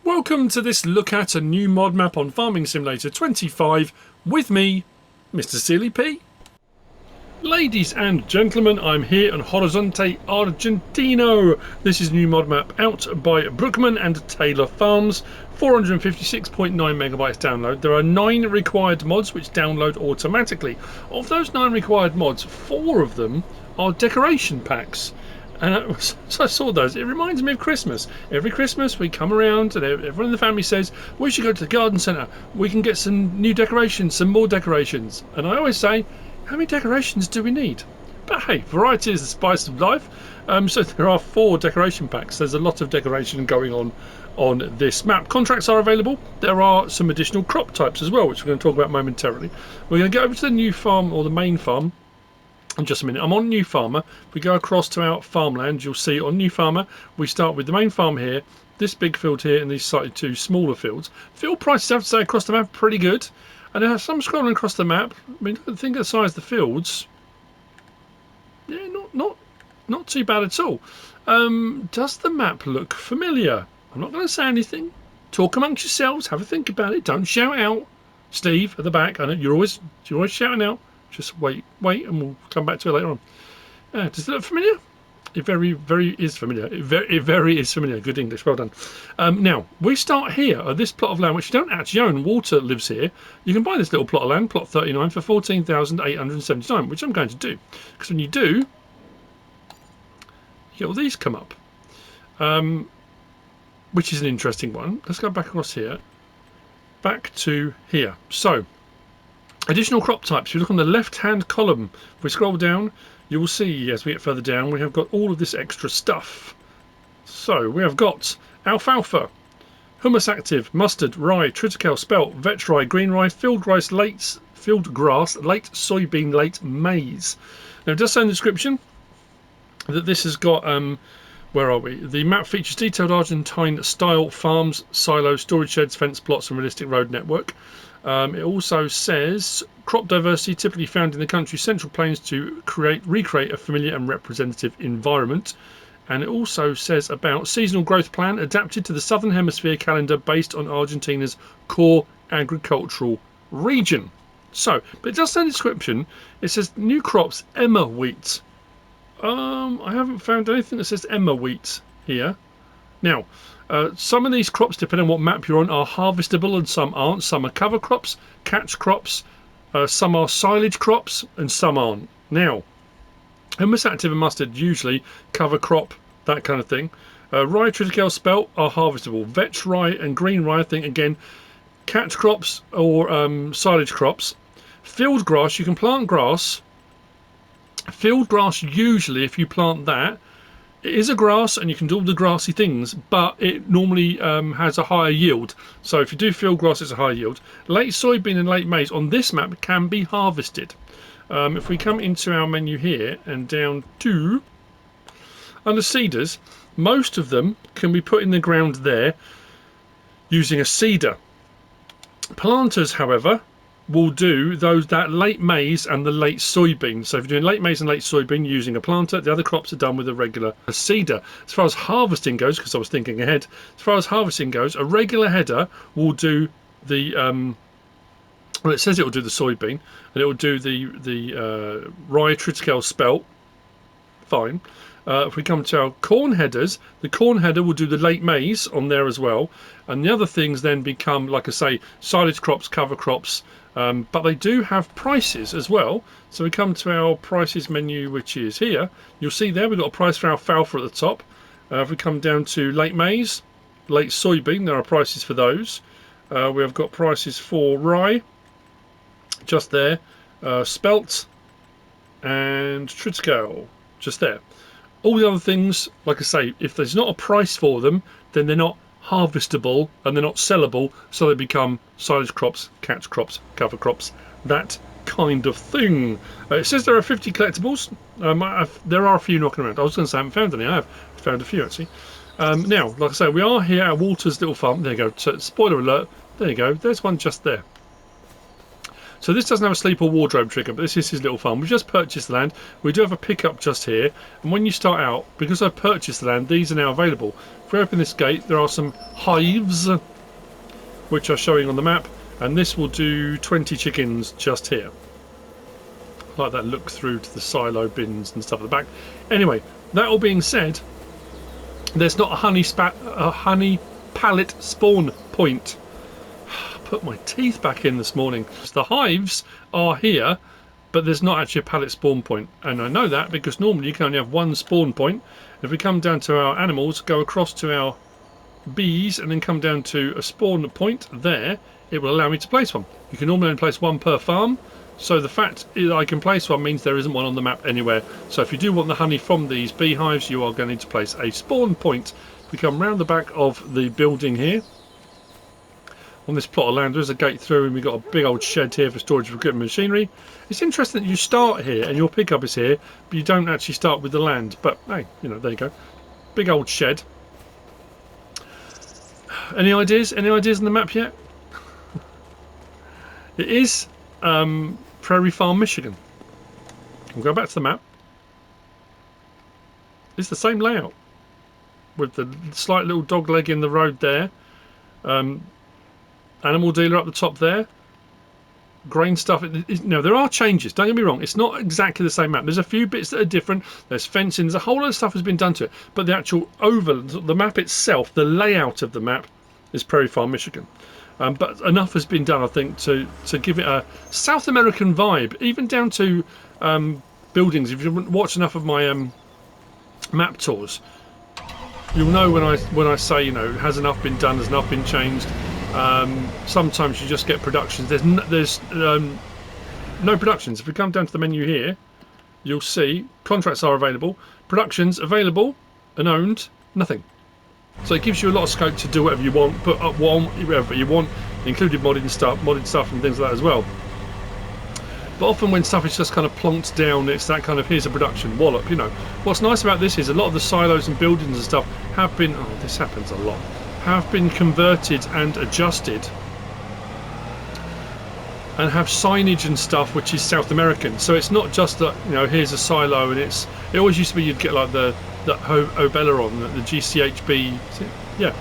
Welcome to this look at a new mod map on Farming Simulator 25 with me, MrSealyp. Ladies and gentlemen, I'm here on Horizonte Argentino. This is new mod map out by Brucman and TaylorFarms. 456.9 megabytes download. There are 9 required mods which download automatically. Of those 9 required mods, 4 of them are decoration packs. And so I saw those. It reminds me of Christmas. Every Christmas we come around and everyone in the family says, we should go to the garden centre. We can get some new decorations, some more decorations. And I always say, how many decorations do we need? But hey, variety is the spice of life. So there are 4 decoration packs. There's a lot of decoration going on this map. Contracts are available. There are some additional crop types as well, which we're going to talk about momentarily. We're going to get over to the new farm, or the main farm, in just a minute. I'm on New Farmer. If we go across to our farmland, you'll see on New Farmer we start with the main farm here, this big field here, and these slightly 2 smaller fields. Field prices, I have to say, across the map are pretty good. And as I'm scrolling across the map, I mean, think of the size of the fields. Yeah, not too bad at all. Does the map look familiar? I'm not going to say anything. Talk amongst yourselves. Have a think about it. Don't shout out. Steve at the back. I know you're always shouting out. Just wait, and we'll come back to it later on. Does it look familiar? It very is familiar. It very is familiar. Good English, well done. Now, we start here at this plot of land, which you don't actually own. Water lives here. You can buy this little plot of land, plot 39, for 14,879, which I'm going to do. Because when you do, you get all these come up. Which is an interesting one. Let's go back across here. Back to here. So, additional crop types. If you look on the left-hand column, if we scroll down, you will see as we get further down, we have got all of this extra stuff. So we have got alfalfa, humus active, mustard, rye, triticale, spelt, vetch rye, green rye, field grass, late soybean, late maize. Now it does say in the description that this has got, where are we? The map features detailed Argentine style farms, silos, storage sheds, fence plots and realistic road network. It also says crop diversity typically found in the country's central plains to recreate a familiar and representative environment. And it also says about seasonal growth plan adapted to the southern hemisphere calendar based on Argentina's core agricultural region. So, but it does say in the description, it says new crops, emmer wheat. I haven't found anything that says emmer wheat here. Now, some of these crops, depending on what map you're on, are harvestable and some aren't. Some are cover crops, catch crops, some are silage crops, and some aren't. Now, humus active and mustard, usually cover crop, that kind of thing. Rye, triticale, spelt are harvestable. Vetch rye and green rye, I think, again, catch crops or silage crops. Field grass, you can plant grass. Field grass, usually, if you plant that, it is a grass and you can do all the grassy things, but it normally has a higher yield. So if you do field grass, it's a higher yield. Late soybean and late maize on this map can be harvested. If we come into our menu here and down to under seeders, most of them can be put in the ground there using a seeder. Planters, however, will do that late maize and the late soybean. So if you're doing late maize and late soybean using a planter, the other crops are done with a regular seeder. As far as harvesting goes, because I was thinking ahead, as far as harvesting goes, a regular header will do the well, it says it will do the soybean, and it will do the rye, triticale, spelt. Fine. If we come to our corn headers, the corn header will do the late maize on there as well, and the other things then become, like I say, silage crops, cover crops, but they do have prices as well. So we come to our prices menu, which is here. You'll see there we've got a price for alfalfa at the top. If we come down to late maize, late soybean, there are prices for those. We have got prices for rye, just there, spelt and triticale, just there. All the other things, like I say, if there's not a price for them, then they're not harvestable and they're not sellable, so they become silage crops, catch crops, cover crops, that kind of thing. It says there are 50 collectibles. There are a few knocking around. I was going to say I haven't found any. I have found a few actually. Now, like I say, we are here at Walter's little farm. There you go. So, spoiler alert. There you go. There's one just there. So this doesn't have a sleep or wardrobe trigger, but this is his little farm. We've just purchased the land. We do have a pickup just here. And when you start out, because I've purchased the land, these are now available. If we open this gate, there are some hives which are showing on the map, and this will do 20 chickens just here. I like that look through to the silo bins and stuff at the back. Anyway, that all being said, there's not a honey pallet spawn point. Put my teeth back in this morning. The hives are here, but there's not actually a pallet spawn point, and I know that because normally you can only have one spawn point. If we come down to our animals, go across to our bees, and then come down to a spawn point there, it will allow me to place one. You can normally only place one per farm, so the fact that I can place one means there isn't one on the map anywhere. So if you do want the honey from these beehives, you are going to need to place a spawn point. If we come round the back of the building here, on this plot of land, there is a gate through, and we've got a big old shed here for storage of equipment and machinery. It's interesting that you start here and your pickup is here, but you don't actually start with the land. But hey, you know, there you go. Big old shed. Any ideas? Any ideas on the map yet? It is Prairie Farm, Michigan. We'll go back to the map. It's the same layout with the slight little dog leg in the road there. Animal dealer up the top there. Grain stuff. Now, there are changes, don't get me wrong. It's not exactly the same map. There's a few bits that are different. There's fencing. There's a whole lot of stuff has been done to it. But the actual the map itself, the layout of the map, is Prairie Farm, Michigan. But enough has been done, I think, to give it a South American vibe, even down to buildings. If you watch enough of my map tours, you'll know when I say, you know, has enough been done, has enough been changed. Sometimes you just get productions. There's no productions. If we come down to the menu here, you'll see contracts are available, productions available and owned, nothing. So it gives you a lot of scope to do whatever you want, put up whatever you want, including modded stuff and things like that as well. But often when stuff is just kind of plonked down, it's that kind of, here's a production wallop, you know. What's nice about this is a lot of the silos and buildings and stuff have been, oh, this happens a lot, have been converted and adjusted and have signage and stuff which is South American. So it's not just that, you know, here's a silo, and it always used to be you'd get like the Obeleron, the GCHB, yeah,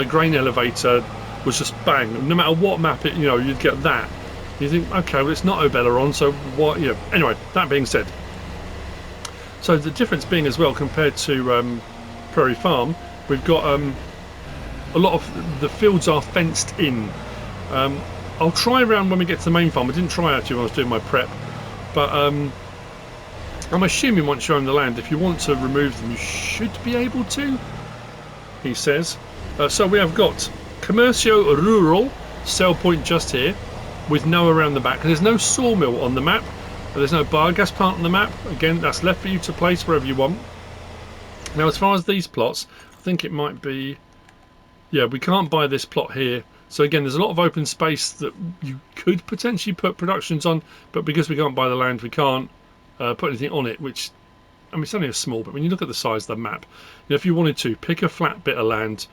grain elevator was just bang. No matter what map it, you know, you'd get that. You think, okay, well, it's not Obeleron, so what? You know. Anyway, that being said, so the difference being as well compared to Prairie Farm, we've got a lot of the fields are fenced in. I'll try around when we get to the main farm. I didn't try actually when I was doing my prep, but I'm assuming once you own the land, if you want to remove them, you should be able to, he says. So we have got Comercio Rural sell point just here with no around the back. There's no sawmill on the map. There's no biogas plant on the map. Again, that's left for you to place wherever you want. Now, as far as these plots, I think it might be, yeah, we can't buy this plot here. So again, there's a lot of open space that you could potentially put productions on, but because we can't buy the land, we can't put anything on it, which, I mean, it's only a small bit. When you look at the size of the map, you know, if you wanted to pick a flat bit of land,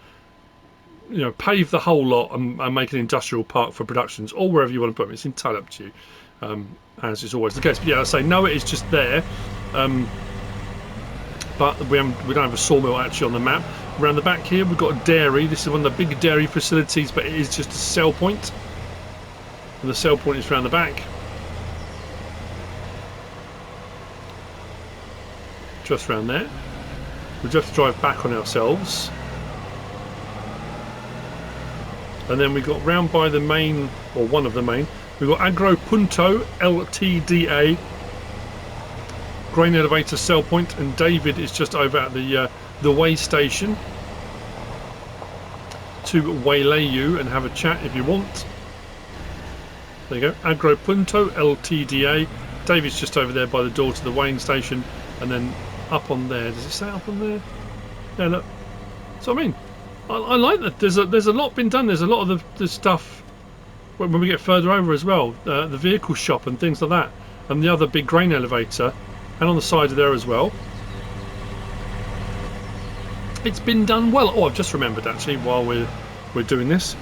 you know, pave the whole lot and make an industrial park for productions, or wherever you want to put them, it's entirely up to you, as is always the case. But yeah, I say no, it is just there, but we don't have a sawmill actually on the map. Around the back here, we've got a dairy. This is one of the big dairy facilities, but it is just a sell point, and the sell point is around the back. Just around there. We just have to drive back on ourselves. And then we got round by the main, or one of the main, we've got AgrarKadabra LTDA, grain elevator sell point, and David is just over at the way station to waylay you and have a chat if you want. There you go, AgrarKadabra LTDA. David's just over there by the door to the weighing station, and then up on there. Does it say up on there? Yeah, look. So I mean, I like that. There's a lot been done. There's a lot of the stuff when we get further over as well. The vehicle shop and things like that, and the other big grain elevator, and on the side of there as well. It's been done well. Oh, I've just remembered actually while we're doing this.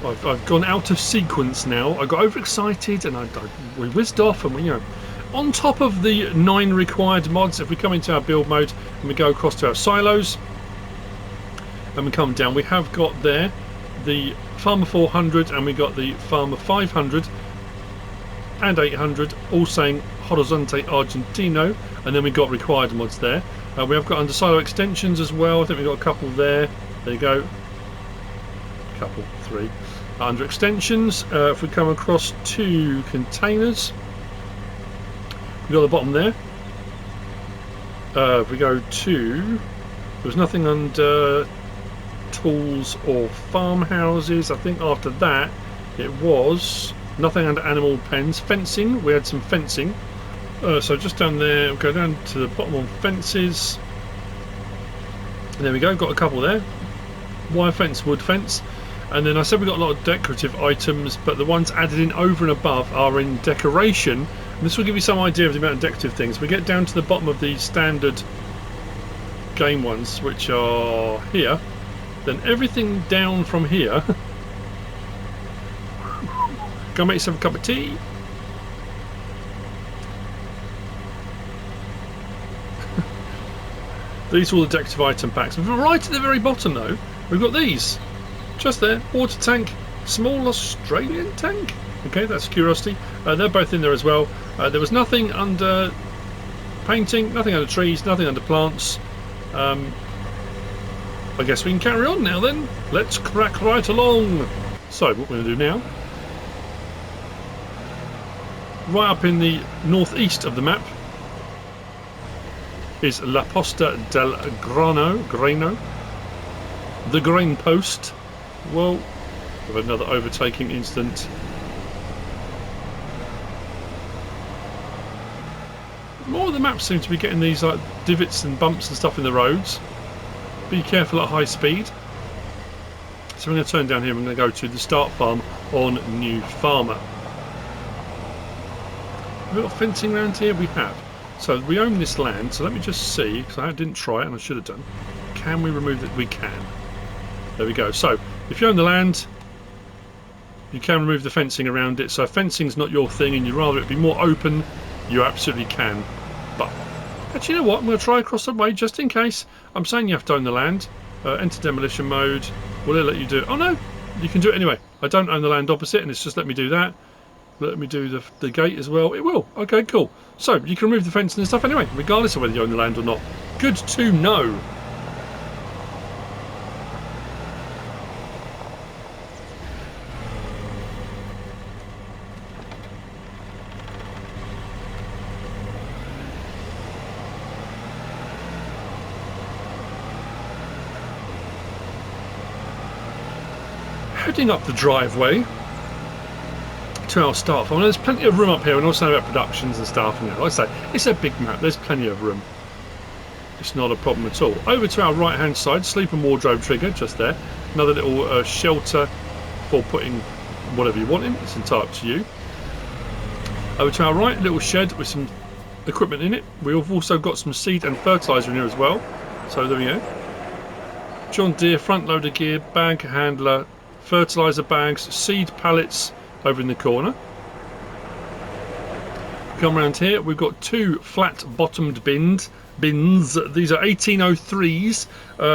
I've gone out of sequence now. I got overexcited and we whizzed off, and we, you know, on top of the 9 required mods, if we come into our build mode and we go across to our silos and we come down, we have got there the Farmer 400 and we got the Farmer 500 and 800, all saying Horizonte Argentino, and then we got required mods there. We have got under silo extensions as well. I think we've got a couple there. There you go. Couple, 3. Under extensions, if we come across to containers, we've got the bottom there. If we go to, there's nothing under tools or farmhouses. I think after that it was nothing under animal pens. Fencing, we had some fencing. So just down there, we'll go down to the bottom on fences. And there we go, got a couple there. Wire fence, wood fence. And then I said we got a lot of decorative items, but the ones added in over and above are in decoration. And this will give you some idea of the amount of decorative things. We get down to the bottom of the standard game ones, which are here. Then everything down from here. Go make yourself a cup of tea. These are all the decorative item packs. Right at the very bottom though, we've got these. Just there, water tank, small Australian tank. Okay, that's curiosity. They're both in there as well. There was nothing under painting, nothing under trees, nothing under plants. I guess we can carry on now then. Let's crack right along. So what we're going to do now, right up in the northeast of the map, is La Posta del Grano, the grain post. Well, we have another overtaking incident. More of the maps seem to be getting these like divots and bumps and stuff in the roads. Be careful at high speed. So we're going to turn down here and we're going to go to the start farm on New Farmer. Have we got fencing around here? We have. So we own this land, so let me just see, because I didn't try it and I should have done. Can we remove it? We can. There we go. So if you own the land, you can remove the fencing around it. So if fencing's not your thing and you'd rather it be more open, you absolutely can. But actually, you know what? I'm going to try across the way just in case. I'm saying you have to own the land. Enter demolition mode. Will it let you do it? Oh no, you can do it anyway. I don't own the land opposite and it's just let me do that. Let me do the gate as well. It will. Okay, cool. So you can remove the fencing and stuff anyway, regardless of whether you own the land or not. Good to know. Heading up the driveway to our start farm. There's plenty of room up here, and also about productions and stuff. And like I say, it's a big map. There's plenty of room. It's not a problem at all. Over to our right-hand side, sleep and wardrobe trigger, just there. Another little shelter for putting whatever you want in. It's entirely up to you. Over to our right, little shed with some equipment in it. We've also got some seed and fertilizer in here as well. So there we go. John Deere front loader gear, bag handler, fertilizer bags, seed pallets over in the corner. Come around here, we've got 2 flat bottomed bins. These are 1803s,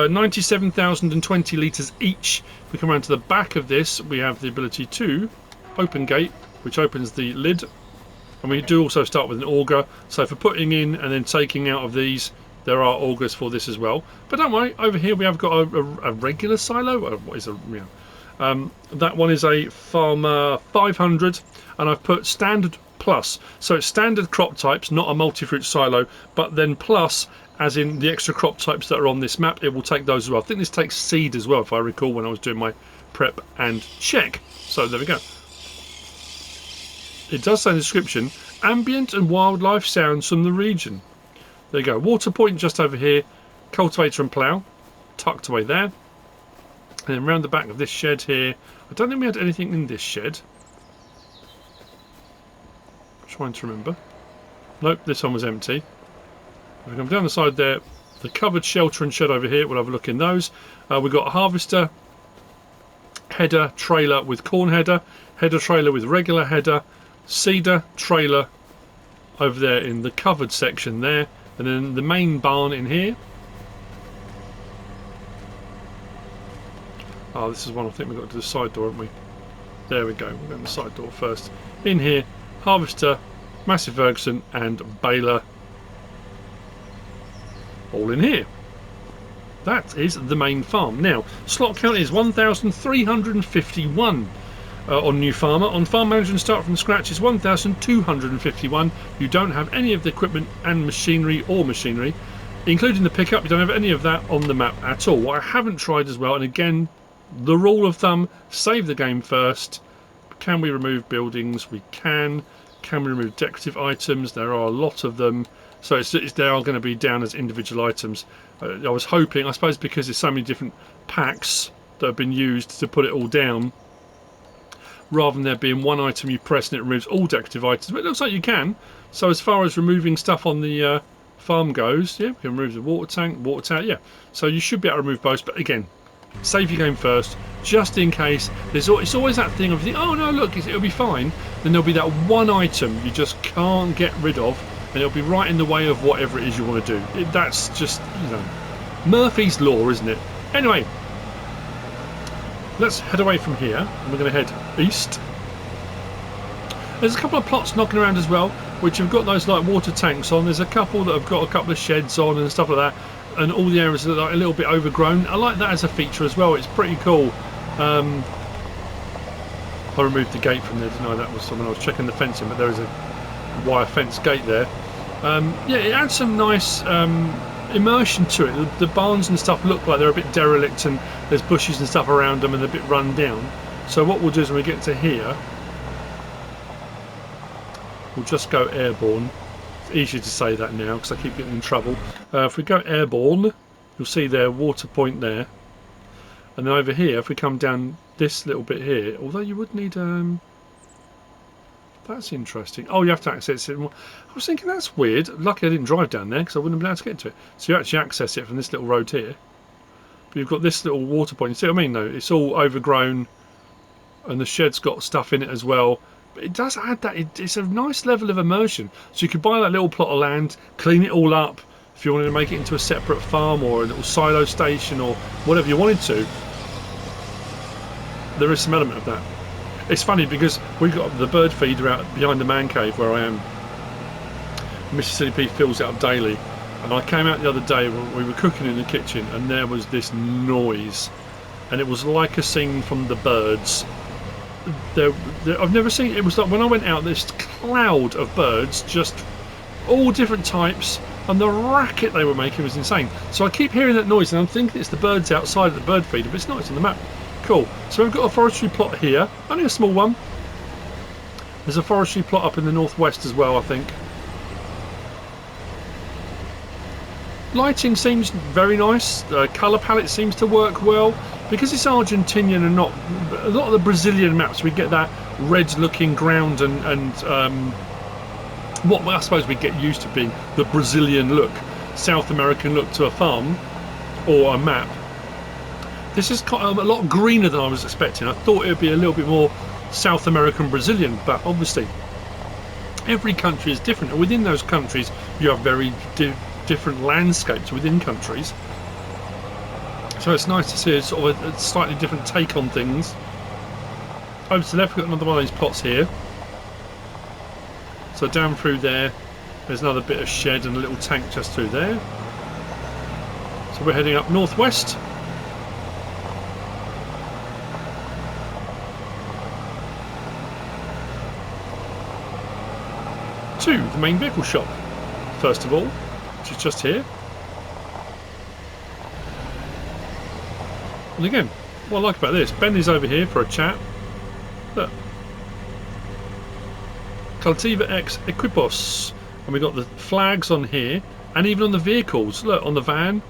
97,020 litres each. If we come around to the back of this, we have the ability to open gate, which opens the lid, and we do also start with an auger. So for putting in and then taking out of these, there are augers for this as well. But don't worry, over here we have got a regular silo. What is a that one is a Farmer 500, and I've put standard plus. So it's standard crop types, not a multi-fruit silo, but then plus, as in the extra crop types that are on this map, it will take those as well. I think this takes seed as well, if I recall when I was doing my prep and check. So there we go. It does say in the description, ambient and wildlife sounds from the region. There you go. Water point just over here, cultivator and plough, tucked away there. And then round the back of this shed here, I don't think we had anything in this shed. I'm trying to remember. Nope, this one was empty. If we come down the side there, the covered shelter and shed over here, we'll have a look in those. We've got a harvester, header, trailer with corn header, header trailer with regular header, seeder, trailer, over there in the covered section there, and then the main barn in here. Oh, this is one I think we've got to do the side door, haven't we? There we go, we're going to the side door first. In here, harvester, massive Ferguson and baler, all in here. That is the main farm. Now, slot count is 1,351 on New Farmer. On Farm Management Start from Scratch is 1,251. You don't have any of the equipment and machinery or machinery, including the pickup. You don't have any of that on the map at all. What I haven't tried as well, and again, the rule of thumb, save the game first. Can we remove buildings? We can. Can we remove decorative items? There are a lot of them. So they are going to be down as individual items. I was hoping, I suppose because there's so many different packs that have been used to put it all down, rather than there being one item you press and it removes all decorative items. But it looks like you can. So as far as removing stuff on the farm goes, yeah, we can remove the water tank, yeah. So you should be able to remove both, but again, save your game first, just in case. It's always that thing of, oh no, look, it'll be fine. Then there'll be that one item you just can't get rid of, and it'll be right in the way of whatever it is you want to do. That's just, you know, Murphy's Law, isn't it? Anyway, let's head away from here, and we're going to head east. There's a couple of plots knocking around as well, which have got those like water tanks on. There's a couple that have got a couple of sheds on and stuff like that, and all the areas are like a little bit overgrown. I like that as a feature as well. It's pretty cool. I removed the gate from there, didn't I? That was someone I was checking the fencing, but there is a wire fence gate there. Yeah, it adds some nice immersion to it. The barns and stuff look like they're a bit derelict, and there's bushes and stuff around them and they're a bit run down. So what we'll do is when we get to here, we'll just go airborne. It's easier to say that now because I keep getting in trouble. If we go airborne, you'll see their water point there, and then over here, if we come down this little bit here, although you would need that's interesting. Oh, you have to access it. I was thinking that's weird. Lucky I didn't drive down there because I wouldn't have been able to get to it. So you actually access it from this little road here. But you've got this little water point. You see what I mean though? It's all overgrown and the shed's got stuff in it as well. But it does add that. It's a nice level of immersion. So you could buy that little plot of land, clean it all up if you wanted to make it into a separate farm or a little silo station or whatever you wanted to. There is some element of that. It's funny because we've got the bird feeder out behind the man cave where I am. MrSealyp fills it up daily, and I came out the other day when we were cooking in the kitchen and there was this noise, and it was like a scene from The Birds. I've never seen it. Was like when I went out, this cloud of birds, just all different types, and the racket they were making was insane. So I keep hearing that noise and I'm thinking it's the birds outside of the bird feeder, but it's not. It's on the map. Cool. So we've got a forestry plot here, only a small one. There's a forestry plot up in the northwest as well, I think. Lighting seems very nice. Colour palette seems to work well. Because it's Argentinian and not a lot of the Brazilian maps, we get that red-looking ground and what I suppose we get used to being the Brazilian look, South American look to a farm or a map. This is quite a lot greener than I was expecting. I thought it would be a little bit more South American Brazilian, but obviously every country is different, and within those countries you have very different landscapes within countries. So it's nice to see a sort of a slightly different take on things. Over to the left, we've got another one of these plots here. So down through there, there's another bit of shed and a little tank just through there. So we're heading up northwest. To the main vehicle shop, first of all, which is just here. And again, what I like about this, Ben is over here for a chat. Look. Cultiva X Equipos. And we've got the flags on here, and even on the vehicles. Look, on the van,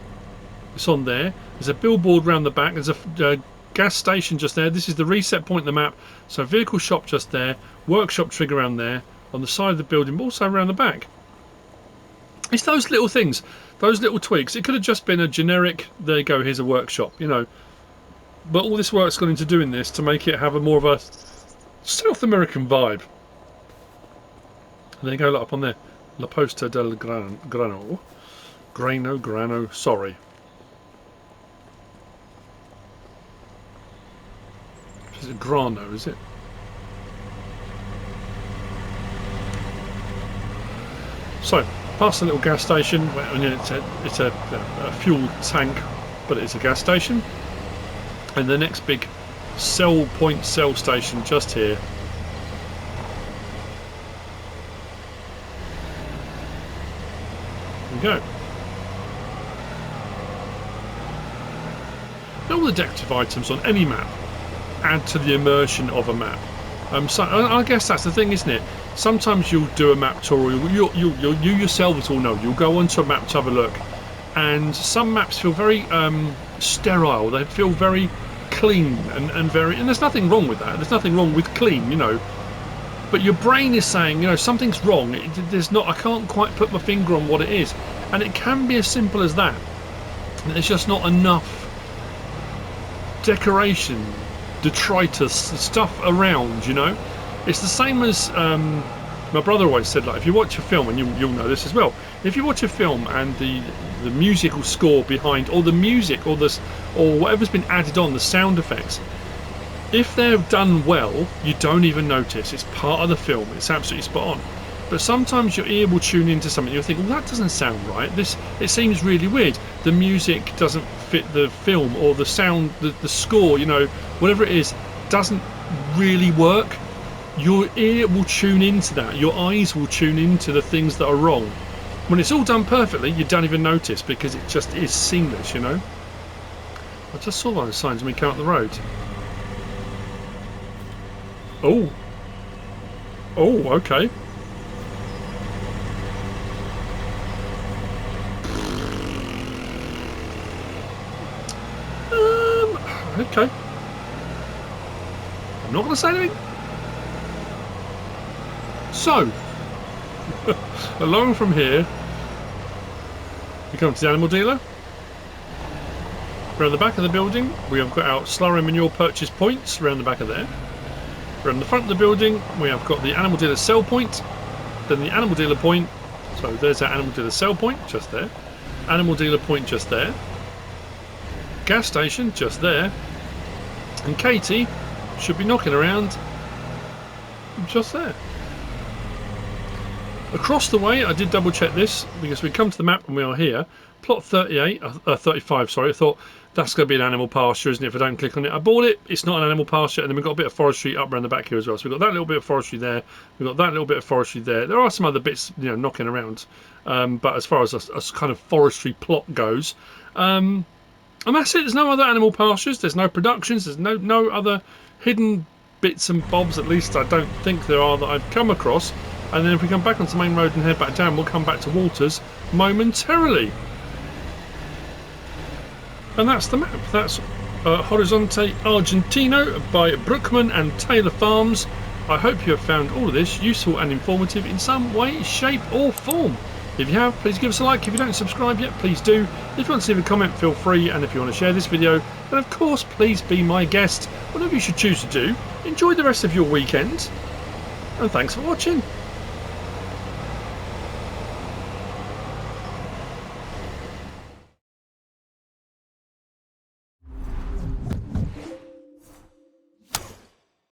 it's on there. There's a billboard round the back. There's a gas station just there. This is the reset point on the map. So vehicle shop just there. Workshop trigger around there. On the side of the building, but also around the back. It's those little things, those little tweaks. It could have just been a generic, there you go, here's a workshop, you know. But all this work's gone into doing this to make it have a more of a South American vibe. And there you go, look up on there. La Posta del Grano, sorry. Is it Grano, is it? So, past a little gas station. It's a fuel tank, but it's a gas station. And the next big cell station just here. There we go. All the decorative items on any map add to the immersion of a map. So I guess that's the thing, isn't it? Sometimes you'll do a map tour, you yourselves all know, you'll go onto a map to have a look, and some maps feel very sterile, they feel very clean and there's nothing wrong with that, there's nothing wrong with clean, you know, but your brain is saying, you know, something's wrong, I can't quite put my finger on what it is, and it can be as simple as that. There's just not enough decoration, detritus, stuff around, you know. It's the same as my brother always said, like, if you watch a film, and you'll know this as well, if you watch a film and the musical score behind, or the music, or whatever's been added on, the sound effects, if they're done well, you don't even notice. It's part of the film, it's absolutely spot on. But sometimes your ear will tune into something, you'll think, well, that doesn't sound right, it seems really weird, the music doesn't fit the film, or the sound, the score, you know, whatever it is, doesn't really work. Your ear will tune into that, your eyes will tune into the things that are wrong. When it's all done perfectly, you don't even notice, because it just is seamless, you know. I just saw one of the signs when we came up the road. Oh, okay. Okay. I'm not going to say anything. So, along from here, we come to the animal dealer. Around the back of the building, we have got our slurry manure purchase points around the back of there. Around the front of the building, we have got the animal dealer sell point, then the animal dealer point. So there's our animal dealer sell point, just there. Animal dealer point, just there. Gas station, just there. And Katie should be knocking around just there. Across the way, I did double check this because we come to the map and we are here. Plot 35, sorry. I thought that's going to be an animal pasture, isn't it? If I don't click on it, I bought it. It's not an animal pasture. And then we've got a bit of forestry up around the back here as well. So we've got that little bit of forestry there. We've got that little bit of forestry there. There are some other bits, you know, knocking around. But as far as a kind of forestry plot goes, and that's it. There's no other animal pastures. There's no productions. There's no other hidden bits and bobs. At least I don't think there are that I've come across. And then if we come back onto the main road and head back down, we'll come back to Walters momentarily. And that's the map. That's Horizonte Argentino by Brucman and TaylorFarms. I hope you have found all of this useful and informative in some way, shape or form. If you have, please give us a like. If you don't subscribe yet, please do. If you want to leave a comment, feel free. And if you want to share this video, then of course, please be my guest. Whatever you should choose to do. Enjoy the rest of your weekend. And thanks for watching.